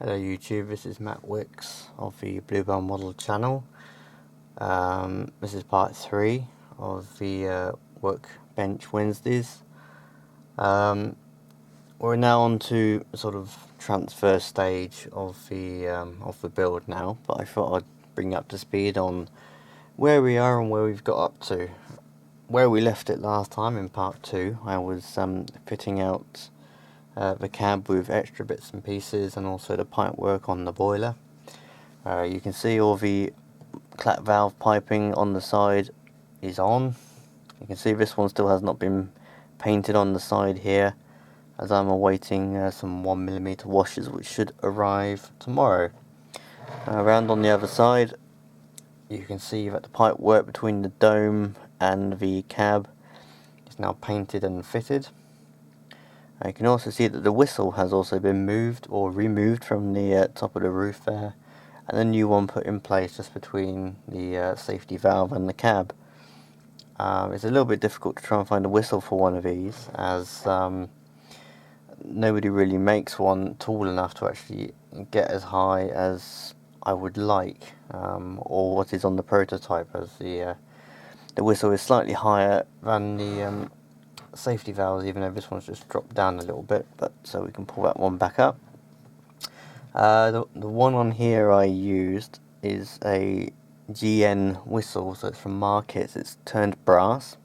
Hello YouTube, this is Matt Wicks of the Bluebell Model channel. This is part 3 of the Workbench Wednesdays. We're now on to sort of transfer stage of the build now, but I thought I'd bring you up to speed on where we are and where we've got up to. Where we left it last time in part 2, I was fitting out the cab with extra bits and pieces, and also the pipe work on the boiler. You can see all the clap valve piping on the side is on. You can see this one still has not been painted on the side here, as I'm awaiting some 1mm washers which should arrive tomorrow. Around on the other side, you can see that the pipe work between the dome and the cab is now painted and fitted. You can also see that the whistle has also been moved or removed from the top of the roof there, and a new one put in place just between the safety valve and the cab. It's a little bit difficult to try and find a whistle for one of these, as nobody really makes one tall enough to actually get as high as I would like, or what is on the prototype, as the whistle is slightly higher than the safety valves, even though this one's just dropped down a little bit, but so we can pull that one back up. The one on here I used is a GN whistle, so it's from Markets. It's turned brass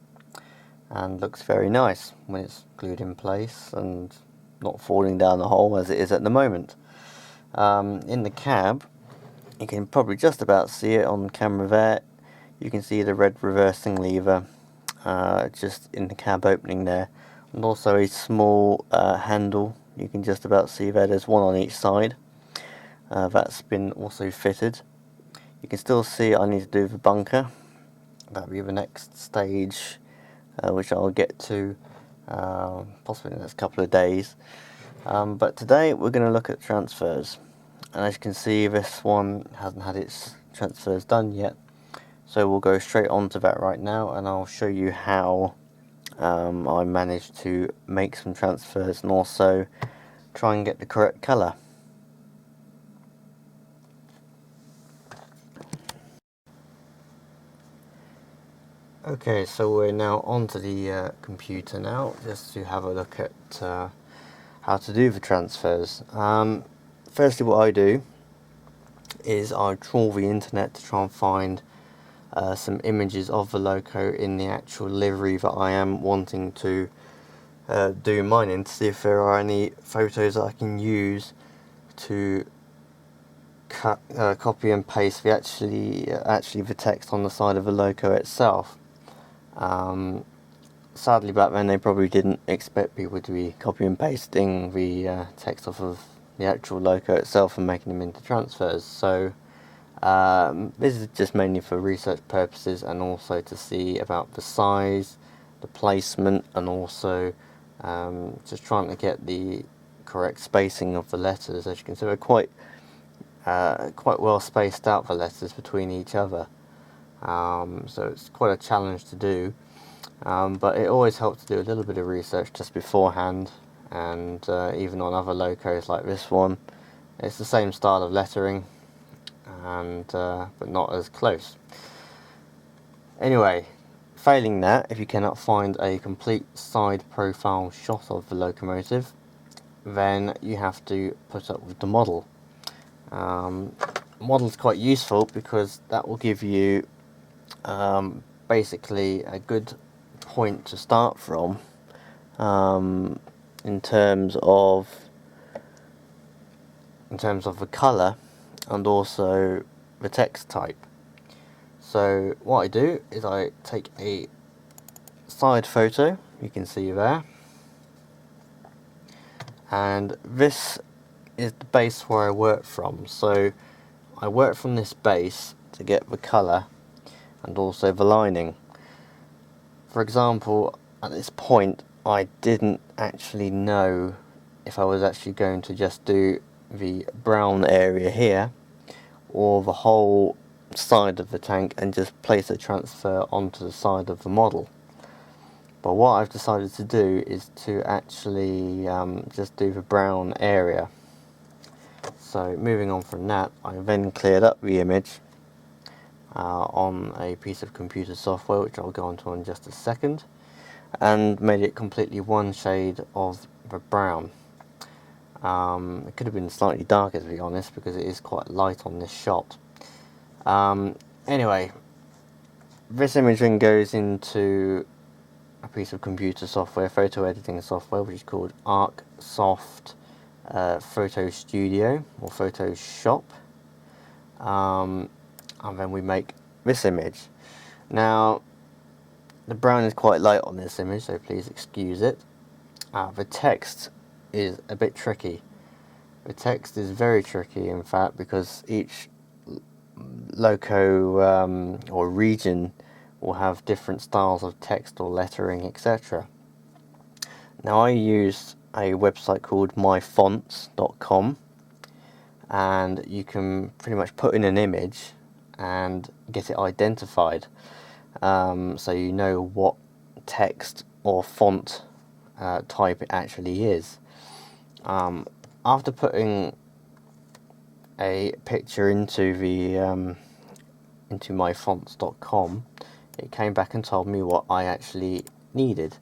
and looks very nice when it's glued in place and not falling down the hole as it is at the moment. In the cab, you can probably just about see it on camera there. You can see the red reversing lever just in the cab opening there, and also a small handle. You can just about see there. There's one on each side. That's been also fitted. You can still see I need to do the bunker. That'll be the next stage, which I'll get to possibly in the next couple of days. But today we're going to look at transfers, and as you can see, this one hasn't had its transfers done yet. So we'll go straight on to that right now, and I'll show you how I managed to make some transfers and also try and get the correct colour. Okay, so we're now onto the computer now, just to have a look at how to do the transfers. Firstly, what I do is I trawl the internet to try and find some images of the loco in the actual livery that I am wanting to do mine in, to see if there are any photos that I can use to copy and paste the actually the text on the side of the loco itself. Sadly, back then they probably didn't expect people to be copy and pasting the text off of the actual loco itself and making them into transfers. So this is just mainly for research purposes, and also to see about the size, the placement, and also just trying to get the correct spacing of the letters. As you can see, they're quite well spaced out, the letters between each other. So it's quite a challenge to do, but it always helps to do a little bit of research just beforehand. And even on other locos like this one, it's the same style of lettering, and but not as close. Anyway, failing that, if you cannot find a complete side profile shot of the locomotive, then you have to put up with the model. Model is quite useful because that will give you basically a good point to start from in terms of the colour and also the text type. So what I do is I take a side photo, you can see there, and this is the base where I work from. So I work from this base to get the colour and also the lining. For example, at this point I didn't actually know if I was actually going to just do the brown area here or the whole side of the tank and just place a transfer onto the side of the model. But what I've decided to do is to actually just do the brown area. So moving on from that, I then cleared up the image on a piece of computer software, which I'll go on to in just a second, and made it completely one shade of the brown. It could have been slightly darker, to be honest, because it is quite light on this shot. Anyway, this image then goes into a piece of computer software, photo editing software, which is called ArcSoft Photo Studio or Photoshop, and then we make this image. Now, the brown is quite light on this image, so please excuse it. The text is a bit tricky. The text is very tricky, in fact, because each loco or region will have different styles of text or lettering, etc. Now, I used a website called myfonts.com, and you can pretty much put in an image and get it identified, so you know what text or font type it actually is. After putting a picture into the into myfonts.com, it came back and told me what I actually needed.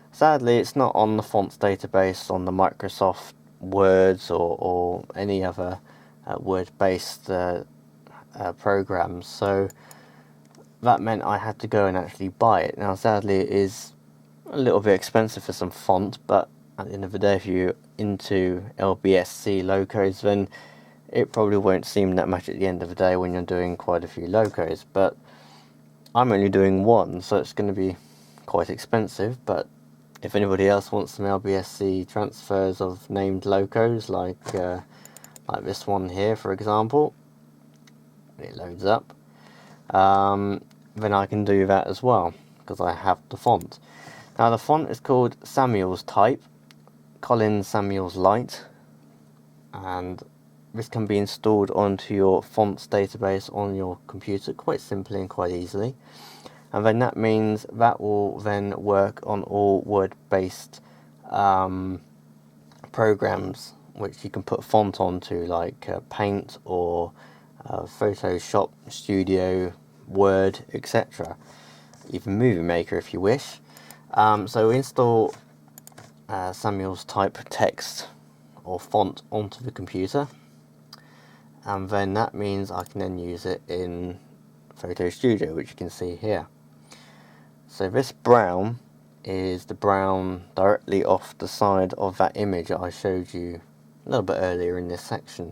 Sadly, it's not on the fonts database on the Microsoft Words or any other word-based programs, so that meant I had to go and actually buy it. Now, sadly, it is a little bit expensive for some font, but at the end of the day, if you're into LBSC logos, then it probably won't seem that much at the end of the day when you're doing quite a few logos. But I'm only doing one, so it's going to be quite expensive. But if anybody else wants some LBSC transfers of named logos, like this one here, for example, it loads up, then I can do that as well, because I have the font. Now, the font is called Samuel's Type, Colin Samuel's Light, and this can be installed onto your fonts database on your computer quite simply and quite easily. And then that means that will then work on all word-based programs which you can put font onto, like Paint or Photoshop Studio, Word, etc. Even Movie Maker if you wish. So install Samuel's Type text or font onto the computer, and then that means I can then use it in Photo Studio, which you can see here. So this brown is the brown directly off the side of that image that I showed you a little bit earlier in this section,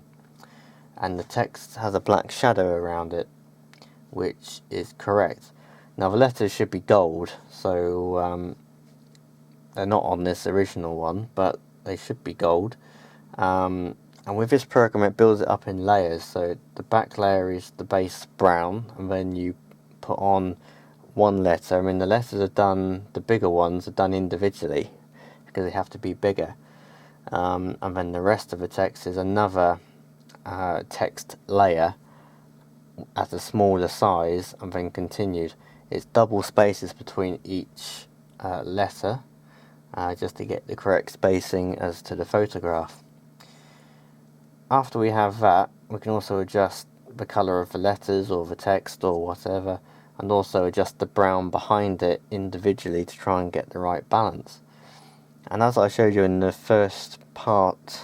and the text has a black shadow around it, which is correct. Now, the letters should be gold, so they're not on this original one, but they should be gold. And with this program, it builds it up in layers. So the back layer is the base brown, and then you put on one letter. I mean, the letters are done, the bigger ones are done individually because they have to be bigger. And then the rest of the text is another text layer at a smaller size, and then continued. It's double spaces between each letter, just to get the correct spacing as to the photograph. After we have that, we can also adjust the colour of the letters or the text or whatever, and also adjust the brown behind it individually to try and get the right balance. And as I showed you in the first part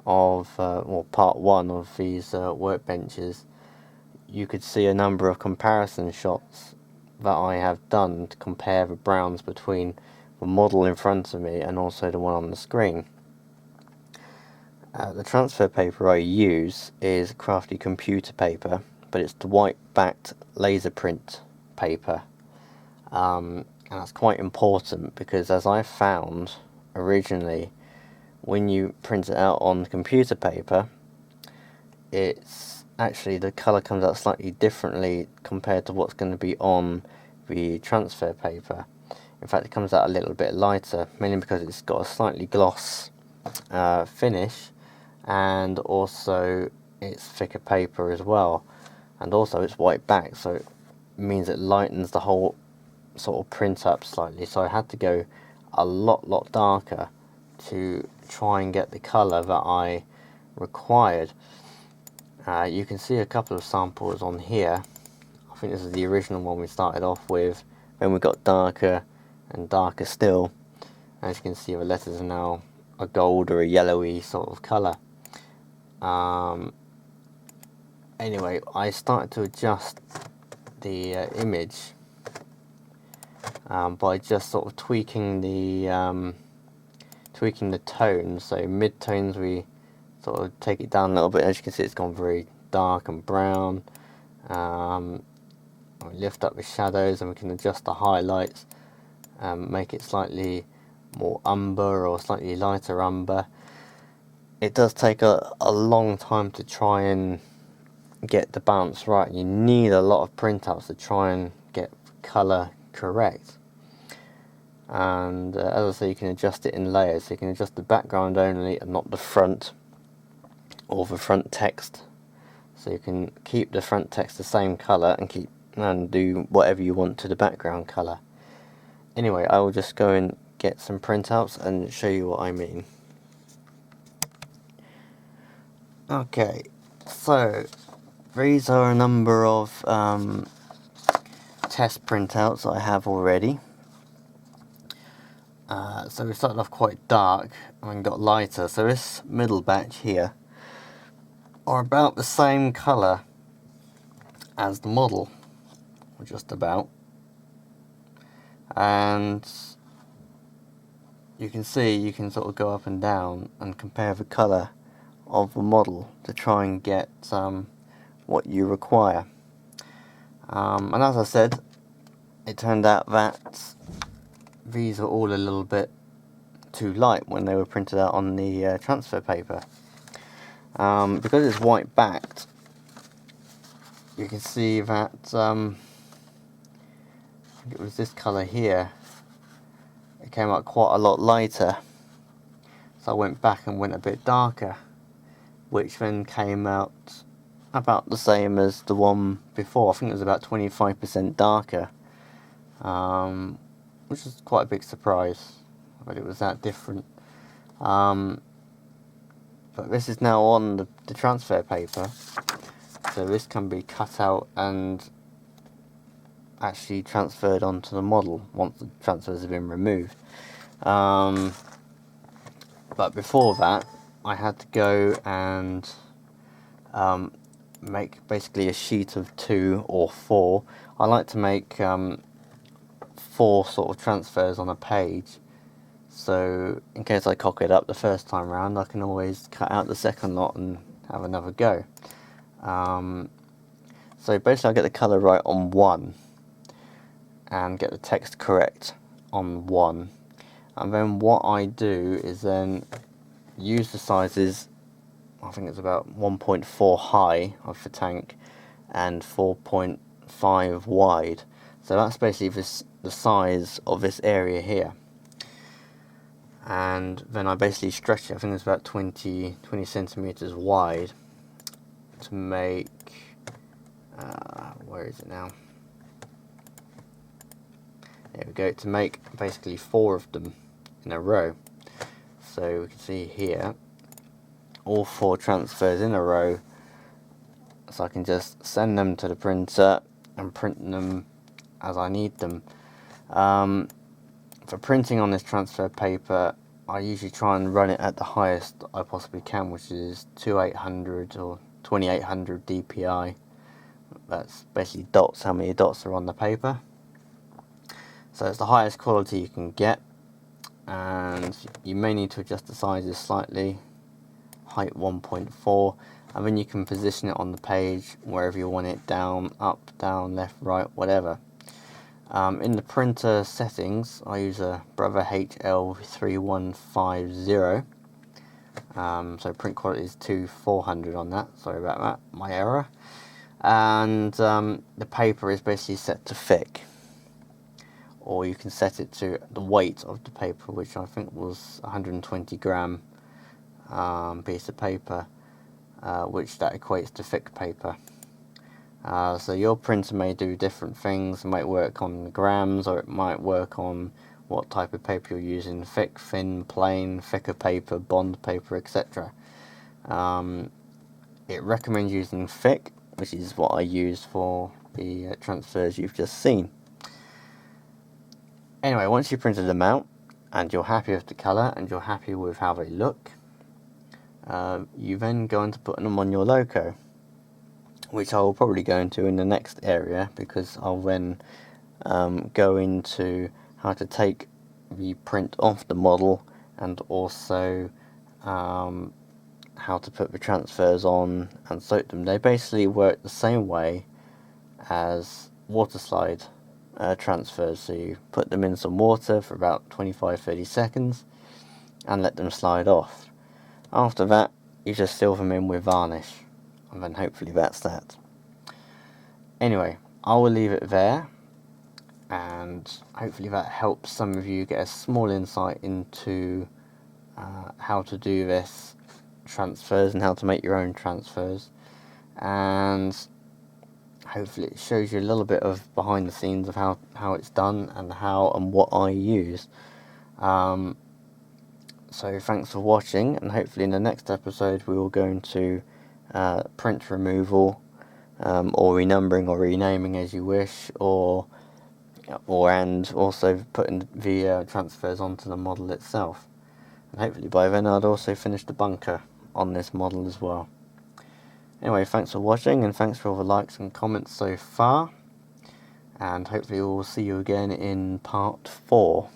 of, or part one of these workbenches, you could see a number of comparison shots that I have done to compare the browns between the model in front of me and also the one on the screen. The transfer paper I use is Crafty computer paper, but it's the white backed laser print paper, and that's quite important because, as I found originally, when you print it out on computer paper, it's actually, the colour comes out slightly differently compared to what's going to be on the transfer paper. In fact, it comes out a little bit lighter, mainly because it's got a slightly gloss finish, and also it's thicker paper as well, and also it's white back, so it means it lightens the whole sort of print up slightly. So I had to go a lot darker to try and get the colour that I required. You can see a couple of samples on here. I think this is the original one we started off with. Then we got darker and darker still. As you can see, the letters are now a gold or a yellowy sort of colour. Anyway, I started to adjust the image by just sort of tweaking the tones. So mid-tones we sort of take it down a little bit. As you can see, it's gone very dark and brown. We lift up the shadows and we can adjust the highlights, make it slightly more umber or slightly lighter umber. It does take a long time to try and get the balance right. You need a lot of printouts to try and get colour correct. And as I say, you can adjust it in layers. So you can adjust the background only and not the front or the front text. So you can keep the front text the same colour and do whatever you want to the background colour. Anyway, I will just go and get some printouts and show you what I mean. Okay, so these are a number of test printouts I have already. So we started off quite dark and got lighter. So this middle batch here are about the same colour as the model, or just about. And you can see, you can sort of go up and down and compare the colour of the model to try and get what you require. And as I said, it turned out that these are all a little bit too light when they were printed out on the transfer paper. Because it's white backed, you can see that I think it was this colour here, it came out quite a lot lighter. So I went back and went a bit darker, which then came out about the same as the one before. I think it was about 25% darker, which is quite a big surprise, but it was that different. But this is now on the transfer paper, so this can be cut out and actually transferred onto the model once the transfers have been removed. But before that, I had to go and make basically a sheet of 2 or 4. I like to make 4 sort of transfers on a page, so in case I cock it up the first time round, I can always cut out the second lot and have another go. So basically I get the colour right on 1 and get the text correct on 1, and then what I do is then use the sizes. I think it's about 1.4 high of the tank and 4.5 wide. So that's basically the size of this area here. And then I basically stretch it. I think it's about 20 centimeters wide to make, where is it now? There we go, to make basically 4 of them in a row. So we can see here, all 4 transfers in a row, so I can just send them to the printer and print them as I need them. For printing on this transfer paper, I usually try and run it at the highest I possibly can, which is 2800 or 2800 dpi. That's basically dots, how many dots are on the paper. So it's the highest quality you can get, and you may need to adjust the sizes slightly. Height 1.4, and then you can position it on the page wherever you want it, down, up, down, left, right, whatever. In the printer settings, I use a Brother HL3150. So print quality is 2400 on that, sorry about that, my error. And the paper is basically set to thick, or you can set it to the weight of the paper, which I think was 120 gram piece of paper, which that equates to thick paper. So your printer may do different things. It might work on grams, or it might work on what type of paper you're using: thick, thin, plain, thicker paper, bond paper, etc. it recommends using thick, which is what I use for the transfers you've just seen. Anyway, once you've printed them out and you're happy with the colour and you're happy with how they look, you then go on to put them on your logo, which I will probably go into in the next area, because I'll then go into how to take the print off the model and also how to put the transfers on and soak them. They basically work the same way as water slide transfers. So you put them in some water for about 25-30 seconds and let them slide off. After that, you just seal them in with varnish, and then hopefully that's that. Anyway, I will leave it there, and hopefully that helps some of you get a small insight into how to do this transfers and how to make your own transfers, and hopefully it shows you a little bit of behind the scenes of how it's done and how and what I use. So thanks for watching, and hopefully in the next episode we will go into print removal, or renumbering or renaming as you wish, and also putting the transfers onto the model itself. And hopefully by then I'd also finish the bunker on this model as well. Anyway, thanks for watching, and thanks for all the likes and comments so far, and hopefully we'll see you again in part 4.